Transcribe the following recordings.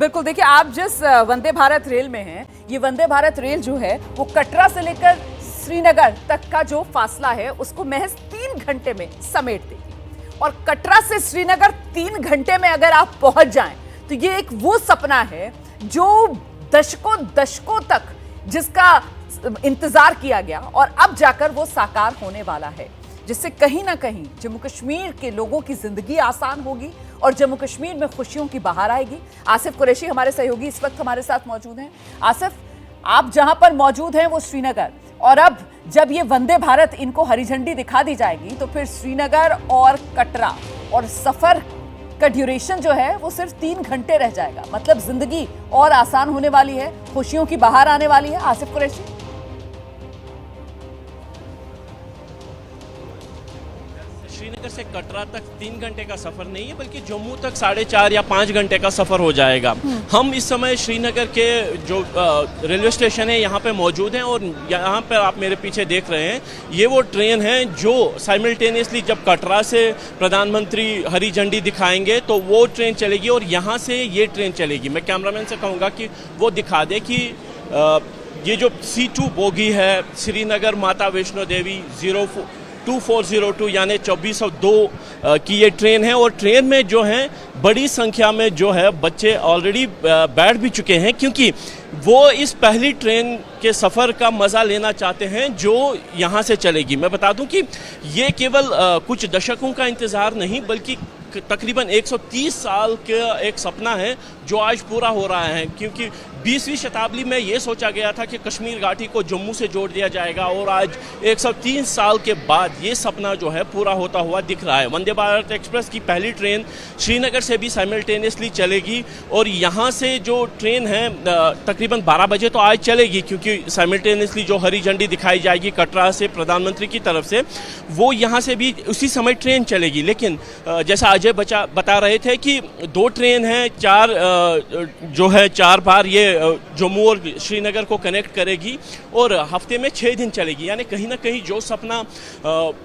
बिल्कुल, देखिए आप जिस वंदे भारत रेल में हैं, ये वंदे भारत रेल जो है वो कटरा से लेकर श्रीनगर तक का जो फासला है उसको महज 3 घंटे में समेट देगी। और कटरा से श्रीनगर 3 घंटे में अगर आप पहुंच जाएं तो ये एक वो सपना है जो दशकों दशकों तक जिसका इंतजार किया गया और अब जाकर वो साकार होने वाला है, जिससे कहीं ना कहीं जम्मू कश्मीर के लोगों की जिंदगी आसान होगी और जम्मू कश्मीर में खुशियों की बहार आएगी। आसिफ कुरैशी हमारे सहयोगी इस वक्त हमारे साथ मौजूद हैं। आसिफ, आप जहां पर मौजूद हैं वो श्रीनगर, और अब जब ये वंदे भारत इनको हरी झंडी दिखा दी जाएगी तो फिर श्रीनगर और कटरा और सफर का ड्यूरेशन जो है वो सिर्फ 3 घंटे रह जाएगा। मतलब जिंदगी और आसान होने वाली है, खुशियों की बहार आने वाली है। आसिफ कुरैशी, श्रीनगर से कटरा तक 3 घंटे का सफर नहीं है, बल्कि जम्मू तक 4.5 या 5 घंटे का सफर हो जाएगा। हम इस समय श्रीनगर के जो रेलवे स्टेशन है यहाँ पे मौजूद हैं, और यहाँ पे आप मेरे पीछे देख रहे हैं ये वो ट्रेन है जो साइमल्टेनियसली जब कटरा से प्रधानमंत्री हरी झंडी दिखाएंगे तो वो ट्रेन चलेगी और यहाँ से ये ट्रेन चलेगी। मैं कैमरामैन से कहूँगा कि वो दिखा दे कि ये जो C2 बोगी है श्रीनगर माता वैष्णो देवी 2402 यानी 2402 की ये ट्रेन है, और ट्रेन में जो है बड़ी संख्या में जो है बच्चे ऑलरेडी बैठ भी चुके हैं, क्योंकि वो इस पहली ट्रेन के सफ़र का मज़ा लेना चाहते हैं जो यहाँ से चलेगी। मैं बता दूं कि ये केवल कुछ दशकों का इंतज़ार नहीं, बल्कि तकरीबन 130 साल का एक सपना है जो आज पूरा हो रहा है, क्योंकि 20वीं शताब्दी में ये सोचा गया था कि कश्मीर घाटी को जम्मू से जोड़ दिया जाएगा, और आज 103 साल के बाद ये सपना जो है पूरा होता हुआ दिख रहा है। वंदे भारत एक्सप्रेस की पहली ट्रेन श्रीनगर से भी साइमल्टेनियसली चलेगी, और यहाँ से जो ट्रेन है तकरीबन 12 बजे तो आज चलेगी, क्योंकि साइमल्टेनियसली जो हरी झंडी दिखाई जाएगी कटरा से प्रधानमंत्री की तरफ से, वो यहाँ से भी उसी समय ट्रेन चलेगी। लेकिन जैसा अजय बता रहे थे कि 2 ट्रेन हैं, 4 बार ये जम्मू और श्रीनगर को कनेक्ट करेगी, और हफ्ते में 6 दिन चलेगी। यानी कहीं ना कहीं जो सपना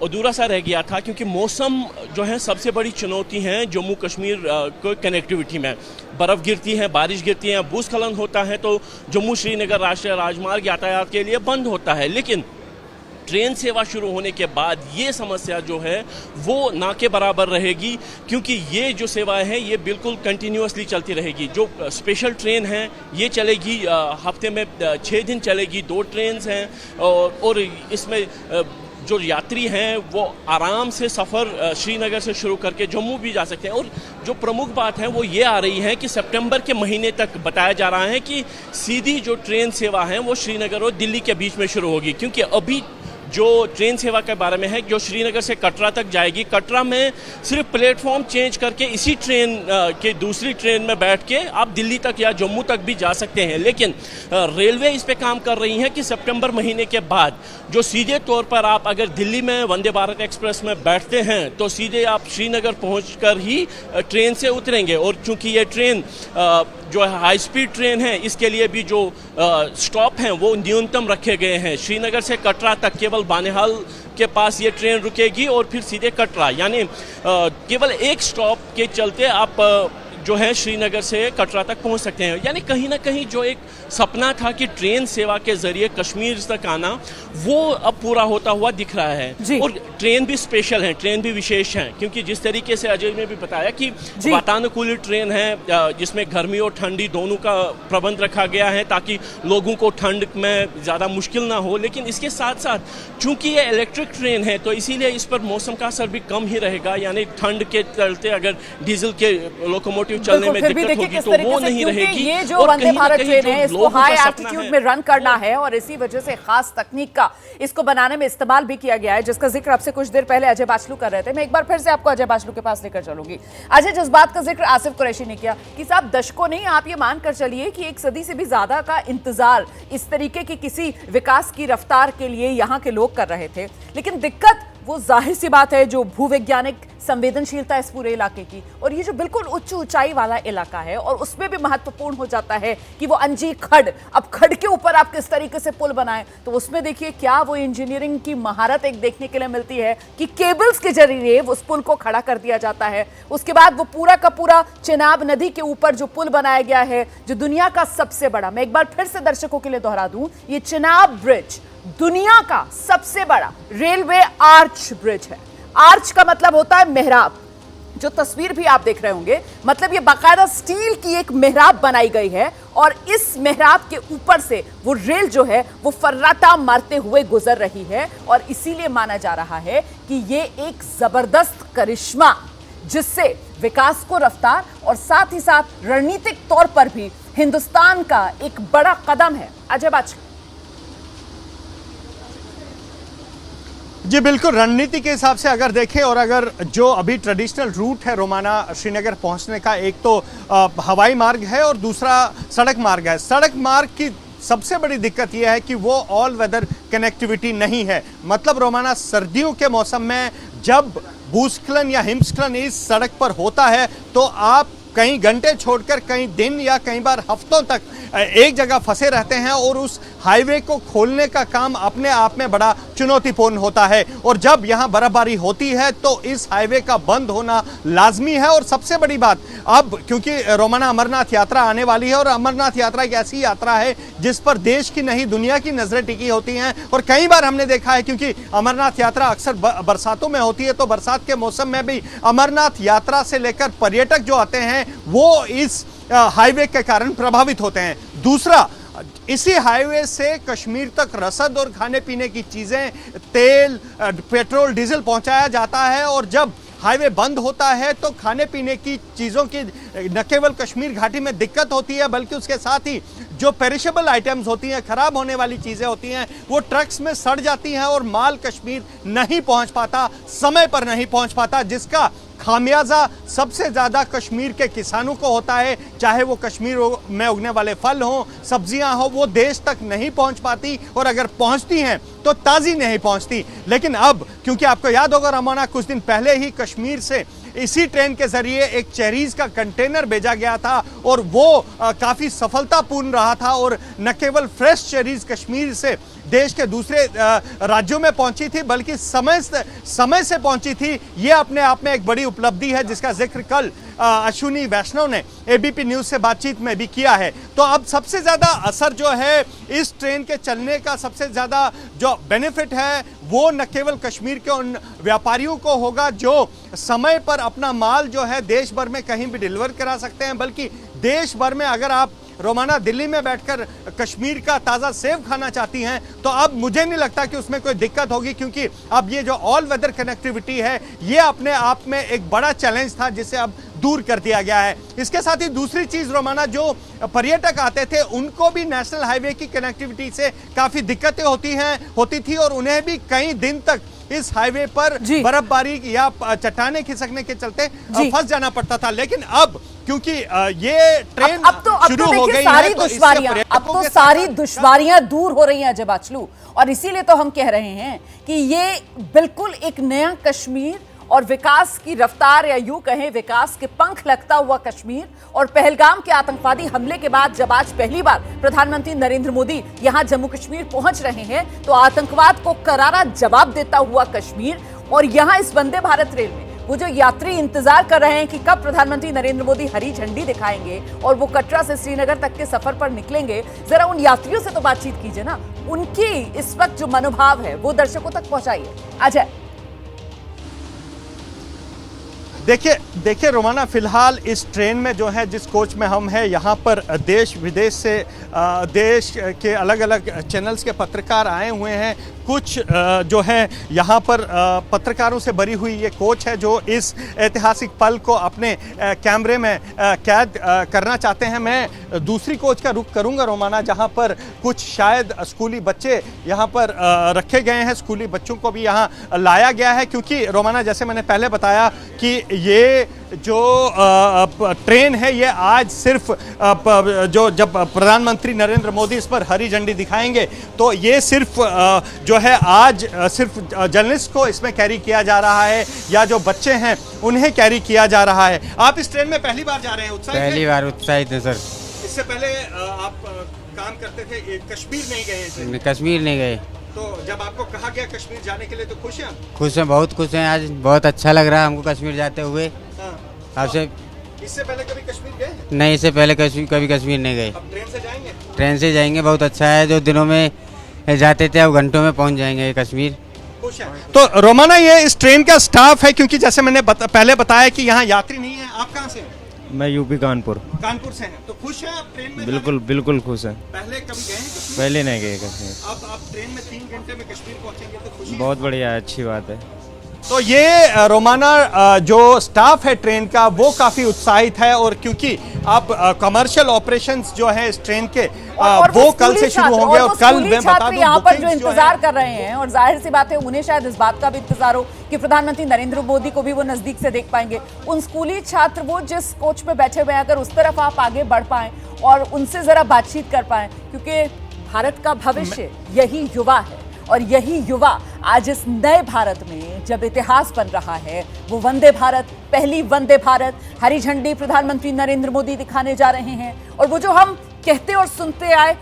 अधूरा सा रह गया था, क्योंकि मौसम जो है सबसे बड़ी चुनौती है जम्मू कश्मीर को कनेक्टिविटी में। बर्फ़ गिरती है, बारिश गिरती है, भूस्खलन होता है तो जम्मू श्रीनगर राष्ट्रीय राजमार्ग यातायात के लिए बंद होता है। लेकिन ट्रेन सेवा शुरू होने के बाद ये समस्या जो है वो ना के बराबर रहेगी, क्योंकि ये जो सेवाएं हैं ये बिल्कुल कंटिन्यूअसली चलती रहेगी। जो स्पेशल ट्रेन है ये चलेगी, हफ्ते में 6 दिन चलेगी, 2 ट्रेन हैं, और इसमें जो यात्री हैं वो आराम से सफ़र श्रीनगर से शुरू करके जम्मू भी जा सकते हैं। और जो प्रमुख बात है वो ये आ रही है कि सितंबर के महीने तक बताया जा रहा है कि सीधी जो ट्रेन सेवा है वो श्रीनगर और दिल्ली के बीच में शुरू होगी, क्योंकि अभी जो ट्रेन सेवा के बारे में है जो श्रीनगर से कटरा तक जाएगी, कटरा में सिर्फ प्लेटफॉर्म चेंज करके इसी ट्रेन के दूसरी ट्रेन में बैठ के आप दिल्ली तक या जम्मू तक भी जा सकते हैं। लेकिन रेलवे इस पे काम कर रही है कि सितंबर महीने के बाद जो सीधे तौर पर आप अगर दिल्ली में वंदे भारत एक्सप्रेस में बैठते हैं तो सीधे आप श्रीनगर पहुंचकर ही ट्रेन से उतरेंगे। और चूंकि ये ट्रेन जो हाई स्पीड ट्रेन है इसके लिए भी जो स्टॉप हैं वो न्यूनतम रखे गए हैं। श्रीनगर से कटरा तक केवल बानिहाल के पास ये ट्रेन रुकेगी और फिर सीधे कटरा, यानी केवल एक स्टॉप के चलते आप जो है श्रीनगर से कटरा तक पहुंच सकते हैं। यानी कहीं ना कहीं जो एक सपना था कि ट्रेन सेवा के जरिए कश्मीर तक आना, वो अब पूरा होता हुआ दिख रहा है। और ट्रेन भी स्पेशल है, ट्रेन भी विशेष है, क्योंकि जिस तरीके से अजय ने भी बताया कि वातानुकूलित ट्रेन है जिसमें गर्मी और ठंडी दोनों का प्रबंध रखा गया है ताकि लोगों को ठंड में ज़्यादा मुश्किल ना हो। लेकिन इसके साथ साथ चूंकि ये इलेक्ट्रिक ट्रेन है तो इसीलिए इस पर मौसम का असर भी कम ही रहेगा। यानी ठंड के चलते अगर डीजल के लोकोमोटिव चलने में दिक्कत होगी तो वो नहीं रहेगी। ये जो वंदे भारत ट्रेन है इसको हाई एल्टीट्यूड में रन करना है और इसी वजह से खास तकनीक का इसको बनाने में इस्तेमाल भी किया गया है, जिसका जिक्र आपसे कुछ देर पहले अजय बाचलू कर रहे थे। मैं एक बार फिर से आपको अजय बाचलू के पास लेकर चलूंगी। अजय, जिस बात का जिक्र आसिफ कुरैशी ने किया कि साहब दशकों नहीं, आप ये मानकर चलिए कि 1 सदी से भी ज्यादा का इंतजार इस तरीके की किसी विकास की रफ्तार के लिए यहाँ के लोग कर रहे थे। लेकिन दिक्कत वो जाहिर सी बात है जो भूवैज्ञानिक संवेदनशीलता इस पूरे इलाके की, और ये जो बिल्कुल उच्च ऊंचाई वाला इलाका है, और उसमें भी महत्वपूर्ण हो जाता है कि वो अंजी खड, अब खड के ऊपर आप किस तरीके से पुल बनाएं, तो उसमें देखिए क्या वो इंजीनियरिंग की महारत एक देखने के लिए मिलती है कि केबल्स के जरिए उस पुल को खड़ा कर दिया जाता है। उसके बाद वो पूरा का पूरा चेनाब नदी के ऊपर जो पुल बनाया गया है, जो दुनिया का सबसे बड़ा, मैं एक बार फिर से दर्शकों के लिए दोहरा दूं, ये चेनाब ब्रिज दुनिया का सबसे बड़ा रेलवे आर्च ब्रिज है। आर्च का मतलब होता है मेहराब। जो तस्वीर भी आप देख रहे होंगे, मतलब ये बाकायदा स्टील की एक मेहराब बनाई गई है, और इस मेहराब के ऊपर से वो रेल जो है वो फर्राटा मारते हुए गुजर रही है, और इसीलिए माना जा रहा है कि ये एक जबरदस्त करिश्मा, जिससे विकास को रफ्तार और साथ ही साथ रणनीतिक तौर पर भी हिंदुस्तान का एक बड़ा कदम है। अजय बाचल। जी बिल्कुल, रणनीति के हिसाब से अगर देखें, और अगर जो अभी ट्रेडिशनल रूट है रोमाना श्रीनगर पहुंचने का, एक तो हवाई मार्ग है और दूसरा सड़क मार्ग है। सड़क मार्ग की सबसे बड़ी दिक्कत यह है कि वो ऑल वेदर कनेक्टिविटी नहीं है। मतलब रोमाना सर्दियों के मौसम में जब भूस्खलन या हिमस्खलन इस सड़क पर होता है तो आप कई घंटे छोड़कर कई दिन या कई बार हफ्तों तक एक जगह फंसे रहते हैं, और उस हाईवे को खोलने का काम अपने आप में बड़ा चुनौतीपूर्ण होता है। और जब यहाँ बर्फबारी होती है तो इस हाईवे का बंद होना लाजमी है। और सबसे बड़ी बात, अब क्योंकि रोमाना अमरनाथ यात्रा आने वाली है, और अमरनाथ यात्रा एक ऐसी यात्रा है जिस पर देश की नहीं दुनिया की नजरें टिकी होती हैं। और कई बार हमने देखा है, क्योंकि अमरनाथ यात्रा अक्सर बरसातों में होती है, तो बरसात के मौसम में भी अमरनाथ यात्रा से लेकर पर्यटक जो आते हैं वो इस हाईवे के कारण प्रभावित होते हैं। दूसरा, इसी हाईवे से कश्मीर तक रसद और खाने पीने की चीजें, तेल, पेट्रोल, डीजल पहुंचाया जाता है, और जब हाईवे बंद होता है तो खाने पीने की चीज़ों की न केवल कश्मीर घाटी में दिक्कत होती है, बल्कि उसके साथ ही जो पेरिशेबल आइटम्स होती हैं, खराब होने वाली चीज़ें होती हैं, वो ट्रक्स में सड़ जाती हैं और माल कश्मीर नहीं पहुंच पाता, समय पर नहीं पहुंच पाता, जिसका खामियाजा सबसे ज़्यादा कश्मीर के किसानों को होता है। चाहे वो कश्मीर में उगने वाले फल हों, सब्जियां हों, वो देश तक नहीं पहुंच पाती, और अगर पहुंचती हैं तो ताज़ी नहीं पहुंचती। लेकिन अब, क्योंकि आपको याद होगा रमाना, कुछ दिन पहले ही कश्मीर से इसी ट्रेन के जरिए एक चेरीज का कंटेनर भेजा गया था, और वो काफ़ी सफलतापूर्ण रहा था, और न केवल फ्रेश चेरीज कश्मीर से देश के दूसरे राज्यों में पहुंची थी, बल्कि समय से पहुंची थी। ये अपने आप में एक बड़ी उपलब्धि है, जिसका जिक्र कल अश्विनी वैष्णव ने एबीपी न्यूज से बातचीत में भी किया है। तो अब सबसे ज़्यादा असर जो है इस ट्रेन के चलने का, सबसे ज़्यादा जो बेनिफिट है वो न केवल कश्मीर के उन व्यापारियों को होगा जो समय पर अपना माल जो है देश भर में कहीं भी डिलीवर करा सकते हैं, बल्कि देश भर में अगर आप रोमाना दिल्ली में बैठकर कश्मीर का ताज़ा सेब खाना चाहती हैं तो अब मुझे नहीं लगता कि उसमें कोई दिक्कत होगी, क्योंकि अब ये जो ऑल वेदर कनेक्टिविटी है ये अपने आप में एक बड़ा चैलेंज था, जिसे अब दूर कर दिया गया है। इसके साथ ही दूसरी चीज़ रोमाना, जो पर्यटक आते थे उनको भी नेशनल हाईवे की कनेक्टिविटी से काफ़ी दिक्कतें होती थी, और उन्हें भी कई दिन तक इस हाईवे पर बर्फबारी या चट्टाने खिसकने के चलते फंस जाना पड़ता था। लेकिन अब क्योंकि ये ट्रेन शुरू हो गई है, तो अब तो सारी दुश्वारियां दूर हो रही हैं अजय बाचलू, और इसीलिए तो हम कह रहे हैं कि ये बिल्कुल एक नया कश्मीर और विकास की रफ्तार, या यूं कहें विकास के पंख लगता हुआ कश्मीर। और पहलगाम के आतंकवादी हमले के बाद जब आज पहली बार प्रधानमंत्री नरेंद्र मोदी यहां जम्मू कश्मीर पहुंच रहे हैं, तो आतंकवाद को करारा जवाब देता हुआ कश्मीर। और यहां इस वंदे भारत रेल में वो जो यात्री इंतजार कर रहे हैं कि कब प्रधानमंत्री नरेंद्र मोदी हरी झंडी दिखाएंगे और वो कटरा से श्रीनगर तक के सफर पर निकलेंगे, जरा उन यात्रियों से तो बातचीत कीजिए ना, उनकी इस वक्त जो मनोभाव है वो दर्शकों तक पहुंचाइए। अजय। देखिए रोमाना, फिलहाल इस ट्रेन में जो है, जिस कोच में हम हैं, यहाँ पर देश विदेश से देश के अलग अलग चैनल्स के पत्रकार आए हुए हैं। कुछ जो है यहाँ पर पत्रकारों से भरी हुई ये कोच है जो इस ऐतिहासिक पल को अपने कैमरे में कैद करना चाहते हैं। मैं दूसरी कोच का रुख करूँगा रोमाना, जहाँ पर कुछ शायद स्कूली बच्चे यहाँ पर रखे गए हैं। स्कूली बच्चों को भी यहाँ लाया गया है, क्योंकि रोमाना जैसे मैंने पहले बताया कि ये जो ट्रेन है ये आज सिर्फ जो जब प्रधानमंत्री नरेंद्र मोदी इस पर हरी झंडी दिखाएंगे तो ये सिर्फ जो है आज सिर्फ जर्नलिस्ट को इसमें कैरी किया जा रहा है या जो बच्चे हैं उन्हें कैरी किया जा रहा है। आप इस ट्रेन में पहली बार जा रहे हैं? उत्साहित पहली बार उत्साहित है सर। इससे पहले आप काम करते थे, कश्मीर नहीं गए थे? कश्मीर नहीं गए। तो जब आपको कहा गया कश्मीर जाने के लिए तो खुश हैं? खुश हैं, बहुत खुश हैं। आज बहुत अच्छा लग रहा है हमको कश्मीर जाते हुए। आपसे इससे पहले कभी कश्मीर गए? नहीं, इससे पहले कभी कश्मीर नहीं गए। अब ट्रेन से जाएंगे? ट्रेन से जाएंगे, बहुत अच्छा है। जो दिनों में जाते थे अब घंटों में पहुंच जाएंगे कश्मीर। खुश है। तो रोमाना ये इस ट्रेन का स्टाफ है, क्योंकि जैसे मैंने पहले बताया कि यहाँ यात्री नहीं है। आप कहाँ से हैं? मैं यूपी कानपुर से हैं। तो खुश हैं आप ट्रेन में? बिल्कुल बिल्कुल खुश है। पहले कभी गए हैं कश्मीर? पहले नहीं गए कश्मीर। अब आप ट्रेन में 3 घंटे में कश्मीर पहुंचेंगे तो खुशी है? बहुत बढ़िया है, अच्छी बात है। तो ये रोमाना जो स्टाफ है ट्रेन का वो काफी उत्साहित है, और क्योंकि आप कमर्शियल ऑपरेशंस जो है इस ट्रेन के और वो कल से शुरू होंगे, और कल मैं बता दूं यहाँ पर जो bookings इंतजार कर रहे हैं, और जाहिर सी बात है उन्हें शायद इस बात का भी इंतजार हो कि प्रधानमंत्री नरेंद्र मोदी को भी वो नजदीक से देख पाएंगे। उन स्कूली छात्र वो जिस कोच में बैठे हुए हैं, अगर उस तरफ आप आगे बढ़ पाएं और उनसे जरा बातचीत कर पाएं, क्योंकि भारत का भविष्य यही युवा है, और यही युवा आज इस नए भारत में जब इतिहास बन रहा है, वो वंदे भारत, पहली वंदे भारत हरी झंडी प्रधानमंत्री नरेंद्र मोदी दिखाने जा रहे हैं। और वो जो हम कहते और सुनते आए,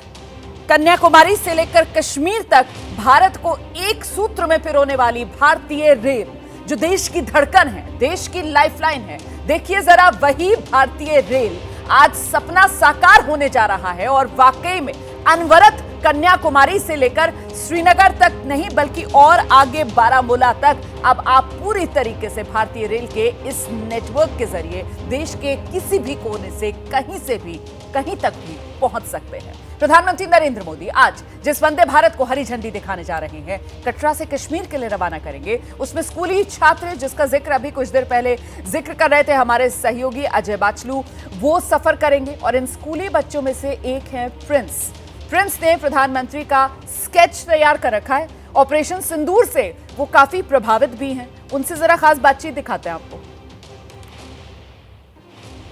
कन्याकुमारी से लेकर कश्मीर तक भारत को एक सूत्र में पिरोने वाली भारतीय रेल, जो देश की धड़कन है, देश की लाइफलाइन है, देखिए जरा वही भारतीय रेल आज सपना साकार होने जा रहा है। और वाकई में अनवरत कन्याकुमारी से लेकर श्रीनगर तक नहीं, बल्कि और आगे बारामूला तक अब आप पूरी तरीके से भारतीय रेल के इस नेटवर्क के जरिए देश के किसी भी कोने से कहीं से भी कहीं तक भी पहुंच सकते हैं। प्रधानमंत्री नरेंद्र मोदी आज जिस वंदे भारत को हरी झंडी दिखाने जा रहे हैं, कटरा से कश्मीर के लिए रवाना करेंगे, उसमें स्कूली छात्र, जिसका जिक्र अभी कुछ देर पहले जिक्र कर रहे थे हमारे सहयोगी अजय बाचलू, वो सफर करेंगे। और इन स्कूली बच्चों में से एक है प्रिंस। प्रिंस ने प्रधानमंत्री का स्केच तैयार कर रखा है। ऑपरेशन सिंदूर से वो काफी प्रभावित भी हैं। उनसे जरा खास बातचीत दिखाते हैं आपको।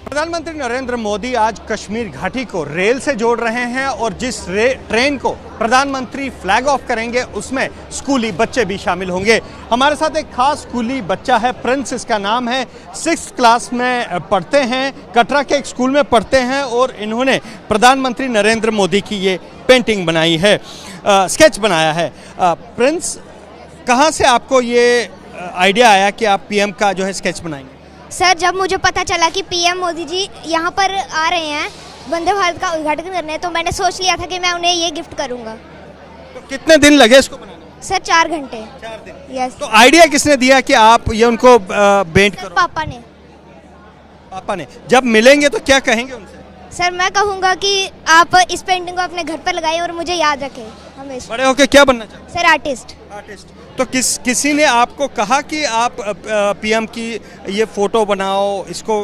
प्रधानमंत्री नरेंद्र मोदी आज कश्मीर घाटी को रेल से जोड़ रहे हैं, और जिस ट्रेन को प्रधानमंत्री फ्लैग ऑफ करेंगे उसमें स्कूली बच्चे भी शामिल होंगे। हमारे साथ एक खास स्कूली बच्चा है, प्रिंस इसका नाम है। 6th क्लास में पढ़ते हैं, कटरा के एक स्कूल में पढ़ते हैं, और इन्होंने प्रधानमंत्री नरेंद्र मोदी की ये पेंटिंग बनाई है, स्केच बनाया है। प्रिंस, कहाँ से आपको ये आइडिया आया कि आप पीएम का जो है स्केच बनाएंगे? सर, जब मुझे पता चला कि पीएम मोदी जी यहाँ पर आ रहे हैं वंदे भारत का उद्घाटन करने, तो मैंने सोच लिया था कि मैं उन्हें ये गिफ्ट करूँगा। तो कितने दिन लगे इसको बनाने में? सर 4 घंटे। 4 दिन। यस। तो आइडिया किसने दिया कि आप ये उनको पेंट करो? पापा ने। पापा ने। जब मिलेंगे तो क्या कहेंगे उनसे? सर, मैं कहूँगा कि आप इस पेंटिंग को अपने घर पर लगाएं और मुझे याद रखें हमेशा। बड़े होके क्या बनना चाहते हैं? Sir, artist. तो किसी ने आपको कहा कि आप पीएम की ये फोटो बनाओ, इसको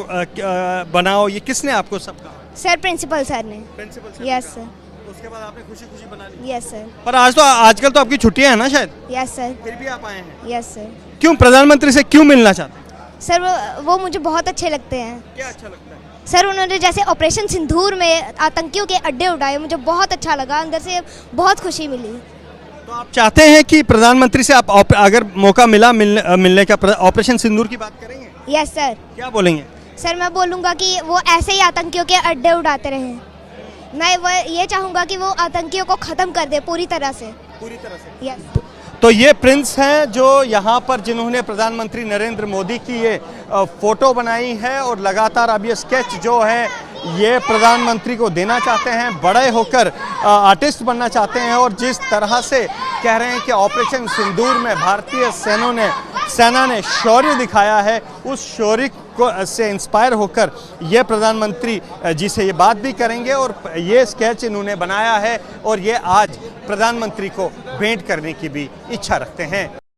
बनाओ, ये किसने आपको सब कहा? सर, प्रिंसिपल सर ने। Principal sir? Yes sir. तो उसके बाद आपने खुशी खुशी बना ली? Yes sir. पर आजकल तो आपकी छुट्टियां हैं ना शायद? Yes sir. फिर भी आप आए हैं? Yes sir. क्यों प्रधानमंत्री से क्यों मिलना चाहते हैं? सर, वो मुझे बहुत अच्छे लगते हैं। क्या अच्छा लगता है? सर, उन्होंने जैसे ऑपरेशन सिंदूर में आतंकियों के अड्डे उड़ाए, मुझे बहुत अच्छा लगा, अंदर से बहुत खुशी मिली। तो आप चाहते हैं कि प्रधानमंत्री से आप अगर मौका मिला मिलने का, ऑपरेशन सिंदूर की बात करेंगे? Yes sir. क्या बोलेंगे? सर, मैं बोलूँगा कि वो ऐसे ही आतंकियों के अड्डे उड़ाते रहें। मैं वो ये चाहूँगा कि वो आतंकियों को ख़त्म कर दे पूरी तरह से। पूरी तरह से? यस। तो ये प्रिंस हैं जो यहाँ पर जिन्होंने प्रधानमंत्री नरेंद्र मोदी की ये फोटो बनाई है, और लगातार अब ये स्केच जो है ये प्रधानमंत्री को देना चाहते हैं। बड़े होकर आर्टिस्ट बनना चाहते हैं, और जिस तरह से कह रहे हैं कि ऑपरेशन सिंदूर में भारतीय सेना ने शौर्य दिखाया है, उस शौर्य को से इंस्पायर होकर ये प्रधानमंत्री जी से ये बात भी करेंगे, और ये स्केच इन्होंने बनाया है, और ये आज प्रधानमंत्री को भेंट करने की भी इच्छा रखते हैं।